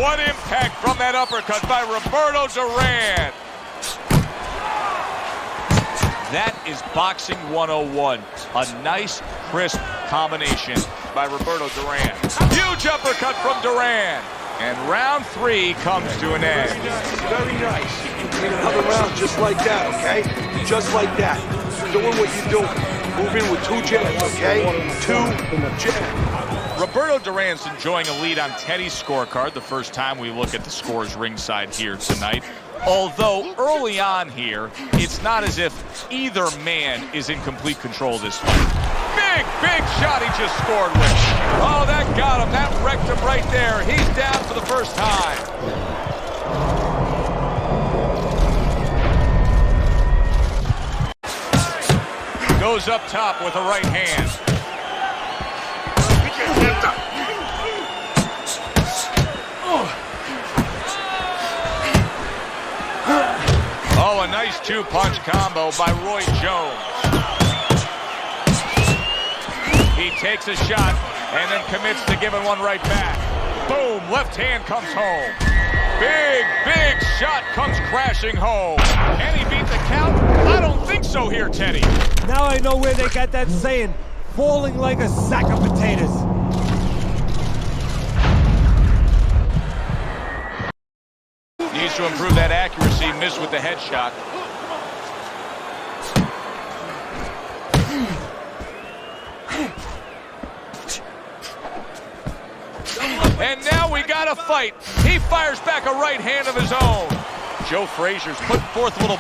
What impact from that uppercut by Roberto Duran. That is boxing 101. A nice, crisp combination by Roberto Duran. Huge uppercut from Duran. And round 3 comes to an end. Very nice. You need another round just like that, okay? Just like that. Doing what you're doing. Moving with 2 jabs, okay? 2 jabs. Roberto Duran's enjoying a lead on Teddy's scorecard the first time we look at the scores ringside here tonight. Although early on here, it's not as if either man is in complete control of this fight. Big shot he just scored with. Oh, that got him. That wrecked him right there. He's down for the first time. Goes up top with a right hand. Oh, a nice 2-punch combo by Roy Jones. He takes a shot and then commits to giving one right back. Boom, left hand comes home. Big shot comes crashing home. Can he beat the count? I don't think so here, Teddy. Now I know where they got that saying, falling like a sack of potatoes. Needs to improve that accuracy, missed with the headshot. And now we got a fight. He fires back a right hand of his own. Joe Frazier's putting forth a little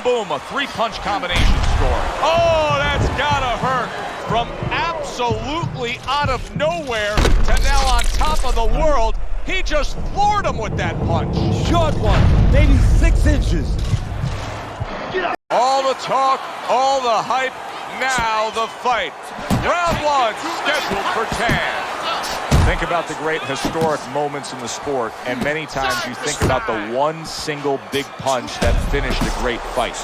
boom, a 3-punch combination score. Oh, that's gotta hurt. From absolutely out of nowhere to now on top of the world, he just floored him with that punch. Short one, maybe 6 inches. All the talk, all the hype, now the fight. Round 1 scheduled for 10. Think about the great historic moments in the sport, and many times you think about the one single big punch that finished a great fight.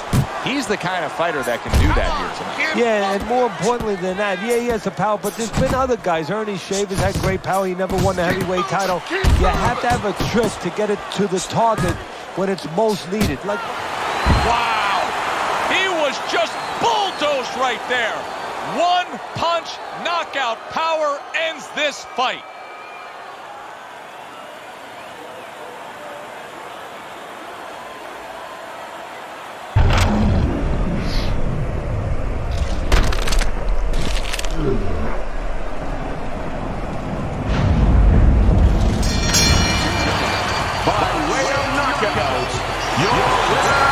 He's the kind of fighter that can do that here tonight. Yeah, and more importantly than that, yeah, he has the power, but there's been other guys. Ernie Shavers had great power. He never won the heavyweight title. You have to have a trick to get it to the target when it's most needed. Like, wow, he was just bulldozed right there. 1-punch knockout power ends this fight. By way of knockout, your winner.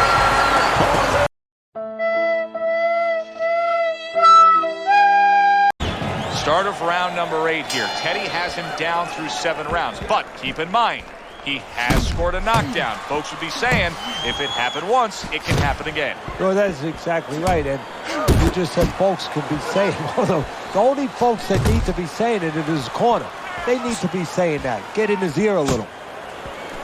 Start of round number 8 here. Teddy has him down through 7 rounds, but keep in mind, he has scored a knockdown. Folks would be saying, if it happened once, it can happen again. no, that's exactly right. And you just said folks could be saying, well, the only folks that need to be saying it in his corner. They need to be saying that. Get in his ear a little.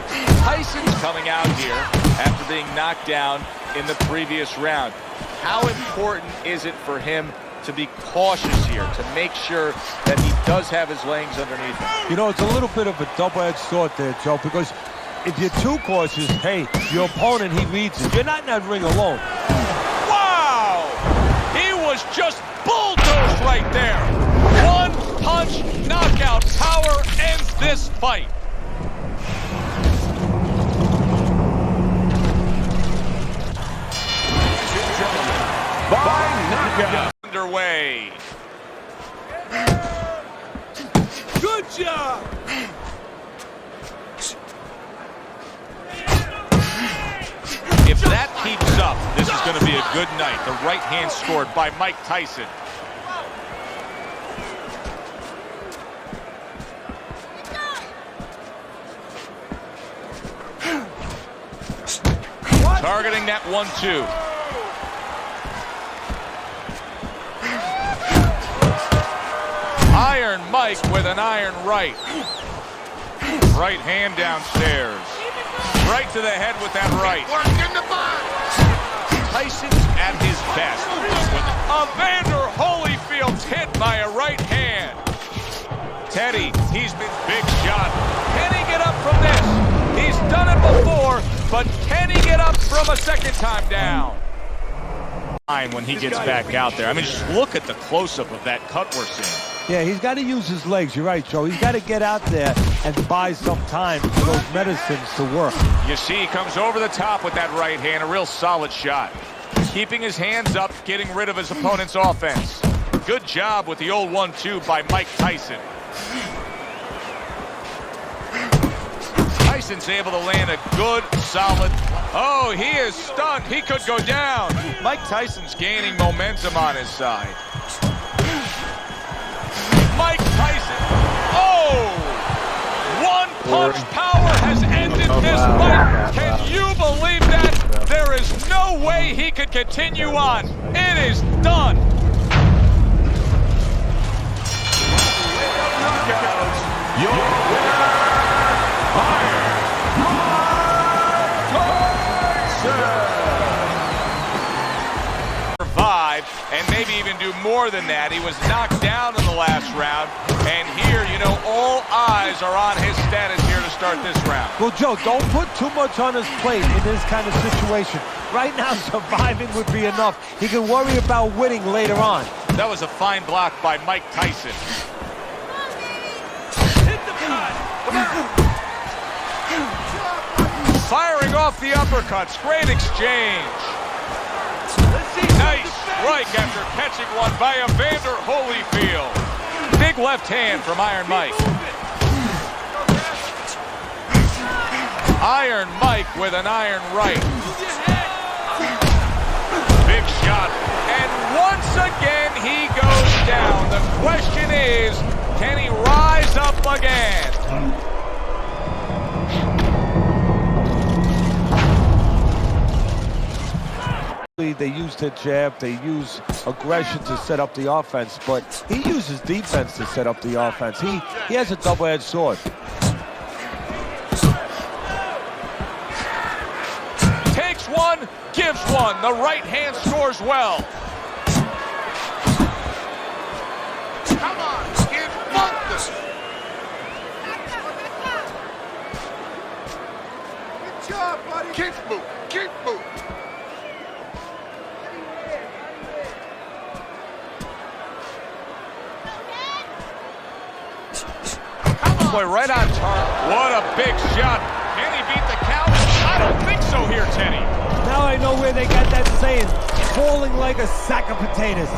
Tyson's coming out here after being knocked down in the previous round. How important is it for him to be cautious here, to make sure that he does have his legs underneath him? You know, it's a little bit of a double-edged sword there, Joe, because if you're too cautious, hey, your opponent, he reads it. You're not in that ring alone. Wow! He was just bulldozed right there. 1-punch knockout power ends this fight. By knockout. Underway. Good job! If that keeps up, this is going to be a good night. The right hand scored by Mike Tyson. Targeting that 1-2. Iron Mike with an iron right. Right hand downstairs. Right to the head with that right. Tyson's at his best when Evander Holyfield's hit by a right hand. Teddy, he's been big shot. Can he get up from this? but can he get up from a second time down? When he gets back out there. I mean, just look at the close-up of that cut we're seeing. Yeah, he's got to use his legs. You're right, Joe. He's got to get out there and buy some time for those medicines to work. You see, he comes over the top with that right hand, a real solid shot. Keeping his hands up, getting rid of his opponent's offense. Good job with the old 1-2 by Mike Tyson. Tyson's able to land a good, solid... Oh, he is stunned. He could go down. Mike Tyson's gaining momentum on his side. Mike Tyson. Oh! One-punch power has ended this fight. Can you believe that? There is no way he could continue on. It is done. Your winner, Survive and maybe even do more than that. He was knocked down in the last round, and here, you know, all eyes are on his status here to start this round. Well, Joe, don't put too much on his plate in this kind of situation. Right now, surviving would be enough. He can worry about winning later on. That was a fine block by Mike Tyson. Firing off the uppercuts. Great exchange. Nice strike after catching one by Evander Holyfield. Big left hand from Iron Mike. Iron Mike with an iron right. Big shot. And once again, he goes down. The question is, can he rise up again? They use their jab, they use aggression to set up the offense, but he uses defense to set up the offense. He has a double-edged sword. Takes one, gives one. The right hand scores well. Come on, kid, fuck this. Good job, buddy. Keep moving, keep moving. Boy, right on target. What a big shot. Can he beat the count? I don't think so here, Teddy. Now I know where they got that saying, falling like a sack of potatoes.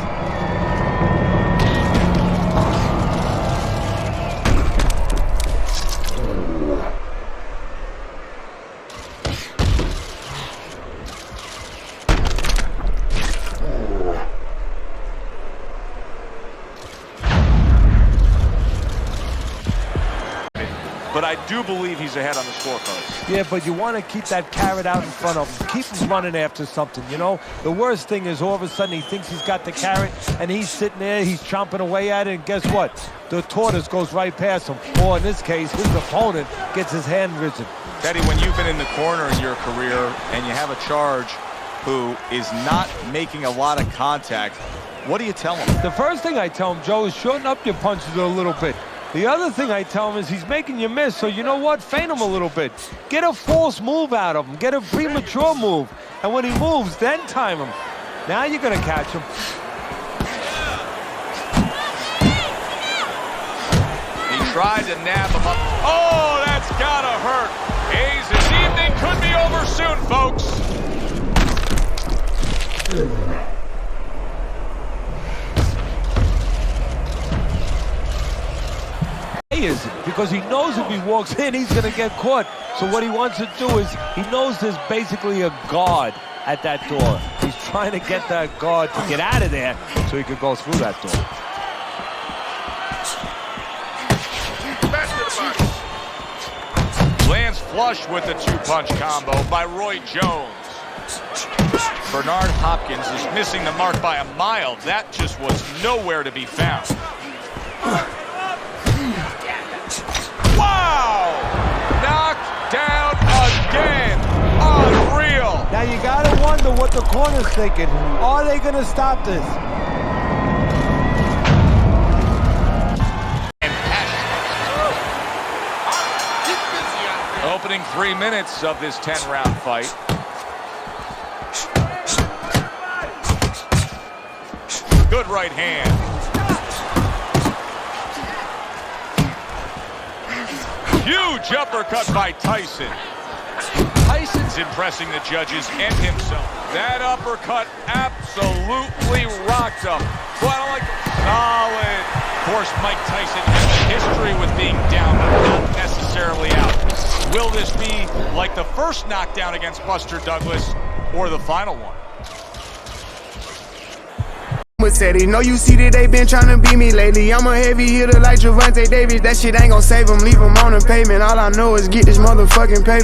But I do believe he's ahead on the scorecards. Yeah, but you want to keep that carrot out in front of him. Keep him running after something, you know? The worst thing is all of a sudden he thinks he's got the carrot, and he's sitting there, he's chomping away at it, and guess what? The tortoise goes right past him. Or in this case, his opponent gets his hand risen. Teddy, when you've been in the corner in your career and you have a charge who is not making a lot of contact, what do you tell him? The first thing I tell him, Joe, is shorten up your punches a little bit. The other thing I tell him is he's making you miss, so you know what? Feint him a little bit. Get a false move out of him. Get a premature move. And when he moves, then time him. Now you're going to catch him. He tried to nab him up. Oh, that's gotta hurt. Hayes, this evening could be over soon, folks. Is because he knows if he walks in, he's going to get caught. So what he wants to do is, he knows there's basically a guard at that door. He's trying to get that guard to get out of there so he could go through that door. Lands flush with the two-punch combo by Roy Jones. Bernard Hopkins is missing the mark by a mile. That just was nowhere to be found. Wow! Knocked down again. Unreal. Now you got to wonder what the corner's thinking. Are they going to stop this? Opening 3 minutes of this 10-round fight. Good right hand. Huge uppercut by Tyson. Tyson's impressing the judges and himself. That uppercut absolutely rocked him. Well, I don't like solid. Of course, Mike Tyson has a history with being down, but not necessarily out. Will this be like the first knockdown against Buster Douglas or the final one? Said it. No, you see that they been trying to beat me lately. I'm a heavy hitter like Javante Davis. That shit ain't gon' save him. Leave him on the pavement. All I know is get this motherfucking paper.